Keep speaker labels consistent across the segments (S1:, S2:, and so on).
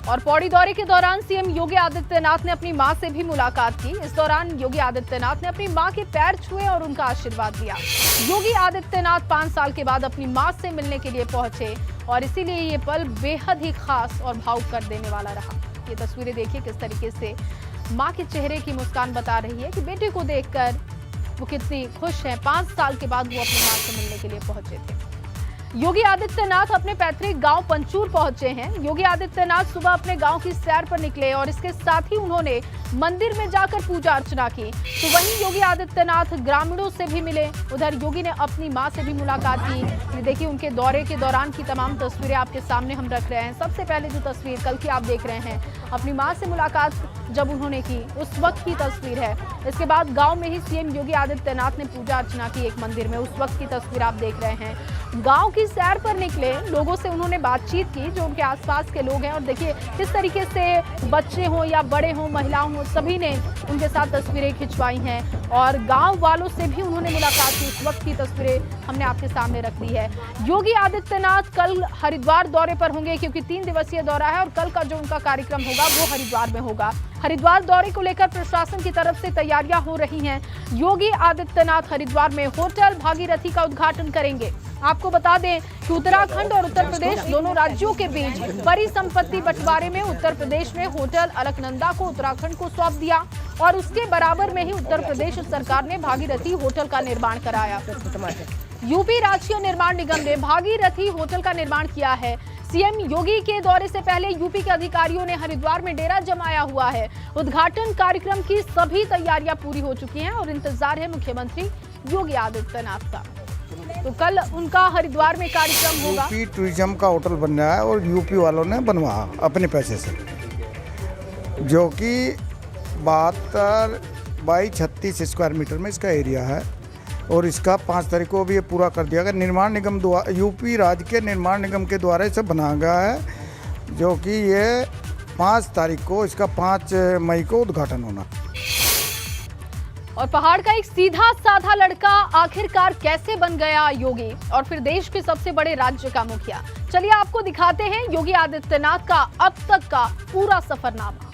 S1: और पौड़ी दौरे के दौरान सीएम योगी आदित्यनाथ ने अपनी मां से भी मुलाकात की। इस दौरान योगी आदित्यनाथ ने अपनी मां के पैर छुए और उनका आशीर्वाद दिया। योगी आदित्यनाथ 5 साल के बाद अपनी मां से मिलने के लिए पहुंचे और इसीलिए ये पल बेहद ही खास और भावुक कर देने वाला रहा। ये तस्वीरें देखिए किस तरीके से मां के चेहरे की मुस्कान बता रही है कि बेटे को देखकर वो कितनी खुश है। 5 साल के बाद वो अपनी मां से मिलने के लिए पहुंचे थे। योगी आदित्यनाथ अपने पैतृक गांव पंचूर पहुंचे हैं। योगी आदित्यनाथ सुबह अपने गांव की सैर पर निकले और इसके साथ ही उन्होंने मंदिर में जाकर पूजा अर्चना की। तो वहीं योगी आदित्यनाथ ग्रामीणों से भी मिले। उधर योगी ने अपनी मां से भी मुलाकात की। ये देखिए उनके दौरे के दौरान की तमाम तस्वीरें आपके सामने हम रख रहे हैं। सबसे पहले जो तस्वीर कल की आप देख रहे हैं, अपनी मां से मुलाकात जब उन्होंने की उस वक्त की तस्वीर है। इसके बाद गांव में ही सीएम योगी आदित्यनाथ ने पूजा अर्चना की एक मंदिर में, उस वक्त की तस्वीर आप देख रहे हैं। गांव की सैर पर निकले, लोगों से उन्होंने बातचीत की जो उनके आसपास के लोग हैं और देखिए किस तरीके से बच्चे हों या बड़े हों, महिलाओं हों, सभी ने उनके साथ तस्वीरें खिंचवाई हैं और गांव वालों से भी उन्होंने मुलाकात की। उस वक्त की तस्वीरें हमने आपके सामने रख दी है। योगी आदित्यनाथ कल हरिद्वार दौरे पर होंगे क्योंकि 3 दिवसीय दौरा है और कल का जो उनका कार्यक्रम होगा वो हरिद्वार में होगा। हरिद्वार दौरे को लेकर प्रशासन की तरफ से तैयारियां हो रही हैं। योगी आदित्यनाथ हरिद्वार में होटल भागीरथी का उद्घाटन करेंगे। आपको बता दें कि उत्तराखंड और उत्तर प्रदेश दोनों राज्यों के बीच परिसंपत्ति बंटवारे में उत्तर प्रदेश ने होटल अलकनंदा को उत्तराखंड को सौंप दिया और उसके बराबर में ही उत्तर प्रदेश सरकार ने भागीरथी होटल का निर्माण कराया। यूपी राज्य निर्माण निगम ने भागीरथी होटल का निर्माण किया है। सीएम योगी के दौरे से पहले यूपी के अधिकारियों ने हरिद्वार में डेरा जमाया हुआ है। उद्घाटन कार्यक्रम की सभी तैयारियां पूरी हो चुकी हैं और इंतजार है मुख्यमंत्री योगी आदित्यनाथ का। तो कल उनका हरिद्वार में कार्यक्रम होगा।
S2: यूपी टूरिज्म का होटल बन रहा है और यूपी वालों ने बनवाया अपने पैसे से, जो कि 72 बाई 36 स्क्वायर मीटर में इसका एरिया है और इसका 5 तारीख को भी ये पूरा कर दिया गया। निर्माण निगम द्वारा, यूपी राज्य के निर्माण निगम के द्वारा इसे बनाया गया है, जो कि ये 5 तारीख को, इसका 5 मई को उद्घाटन होना।
S1: और पहाड़ का एक सीधा साधा लड़का आखिरकार कैसे बन गया योगी और फिर देश के सबसे बड़े राज्य का मुखिया। चलिए आपको दिखाते हैं योगी आदित्यनाथ का अब तक का पूरा सफरनामा।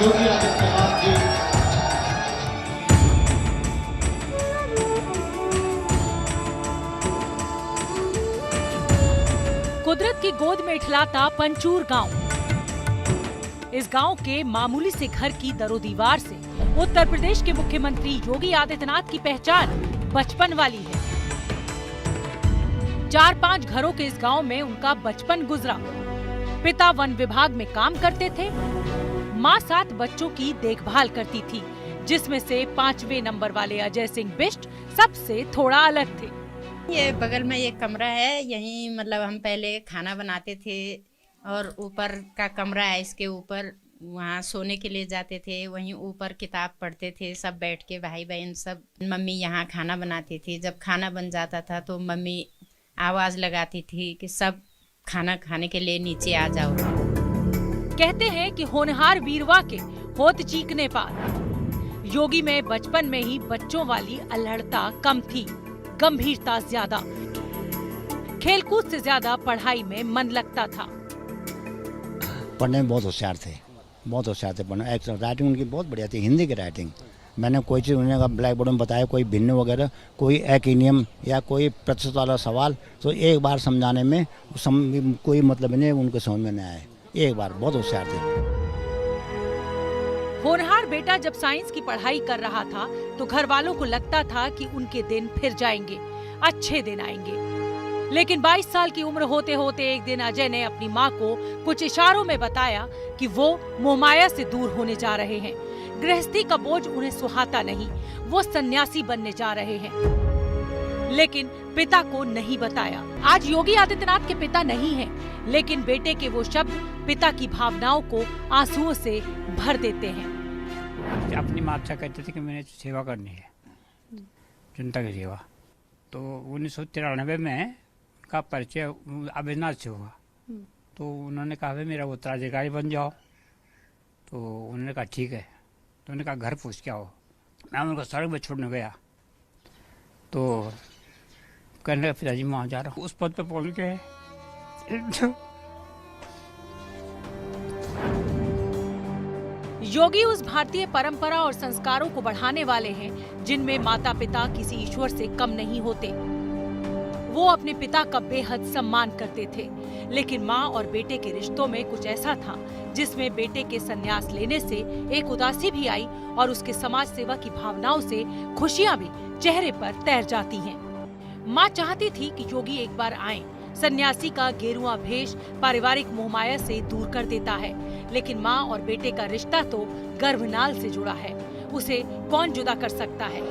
S3: योगी आदित्यनाथ जी
S4: कुदरत की गोद में इठलाता पंचूर गांव। इस गांव के मामूली से घर की दरोदीवार से उत्तर प्रदेश के मुख्यमंत्री योगी आदित्यनाथ की पहचान बचपन वाली है। 4-5 घरों के इस गांव में उनका बचपन गुजरा। पिता वन विभाग में काम करते थे, माँ 7 बच्चों की देखभाल करती थी, जिसमें से 5वें नंबर वाले अजय सिंह बिष्ट सबसे थोड़ा अलग थे।
S5: ये बगल में एक कमरा है, यहीं मतलब हम पहले खाना बनाते थे और ऊपर का कमरा है, इसके ऊपर वहाँ सोने के लिए जाते थे। वहीं ऊपर किताब पढ़ते थे सब बैठ के, भाई बहन सब। मम्मी यहाँ खाना बनाती थी। जब खाना बन जाता था तो मम्मी आवाज़ लगाती थी कि सब खाना खाने के लिए नीचे आ जाओ।
S4: कहते हैं कि होनहार वीरवा के होत चीकने पार। योगी में बचपन में ही बच्चों वाली अल्हड़ता कम थी, गंभीरता ज्यादा। खेलकूद से ज्यादा पढ़ाई में मन लगता था।
S6: पढ़ने में बहुत होशियार थे, बहुत होशियार थे पढ़ने। एक राइटिंग उनकी बहुत बढ़िया थी, हिंदी की राइटिंग। मैंने कोई चीज़ उन्हें ब्लैक बोर्ड में बताया, कोई भिन्न वगैरह, कोई एक नियम या कोई प्रतिशत वाला सवाल, तो एक बार समझाने में कोई मतलब नहीं, उनके समझ में नहीं आया। एक बार बहुत होशियार थे।
S4: होनहार बेटा जब साइंस की पढ़ाई कर रहा था तो घर वालों को लगता था कि उनके दिन फिर जाएंगे, अच्छे दिन आएंगे। लेकिन 22 साल की उम्र होते होते एक दिन अजय ने अपनी माँ को कुछ इशारों में बताया कि वो मोहमाया से दूर होने जा रहे हैं। गृहस्थी का बोझ उन्हें सुहाता नहीं, वो सन्यासी बनने जा रहे हैं। लेकिन पिता को नहीं बताया। आज योगी आदित्यनाथ के पिता नहीं हैं, लेकिन बेटे के वो शब्द पिता की भावनाओं को आंसुओं से भर देते हैं।
S7: अपनी माँ से कहते थे कि मैंने सेवा करनी है, जनता की सेवा। तो 1993 में उनका परिचय अभिनाथ से हुआ। तो उन्होंने कहा भाई मेरा उत्तराधिकारी बन जाओ। तो उन्होंने कहा ठीक है। तो उन्होंने कहा घर पूछ के आओ। मैं उनको सड़क पर छोड़ने गया तो कहने लगा पिताजी मैं वहाँ जा रहा हूँ। उस पद पे पहुँच गए।
S4: योगी उस भारतीय परंपरा और संस्कारों को बढ़ाने वाले हैं जिनमें माता पिता किसी ईश्वर से कम नहीं होते। वो अपने पिता का बेहद सम्मान करते थे, लेकिन माँ और बेटे के रिश्तों में कुछ ऐसा था जिसमें बेटे के संन्यास लेने से एक उदासी भी आई और उसके समाज सेवा की भावनाओं से खुशियाँ भी चेहरे पर तैर जाती हैं। माँ चाहती थी कि योगी एक बार आएं। सन्यासी का गेरुआ भेष पारिवारिक मोहमाया से दूर कर देता है, लेकिन माँ और बेटे का रिश्ता तो गर्भनाल से जुड़ा है, उसे कौन जुदा कर सकता है।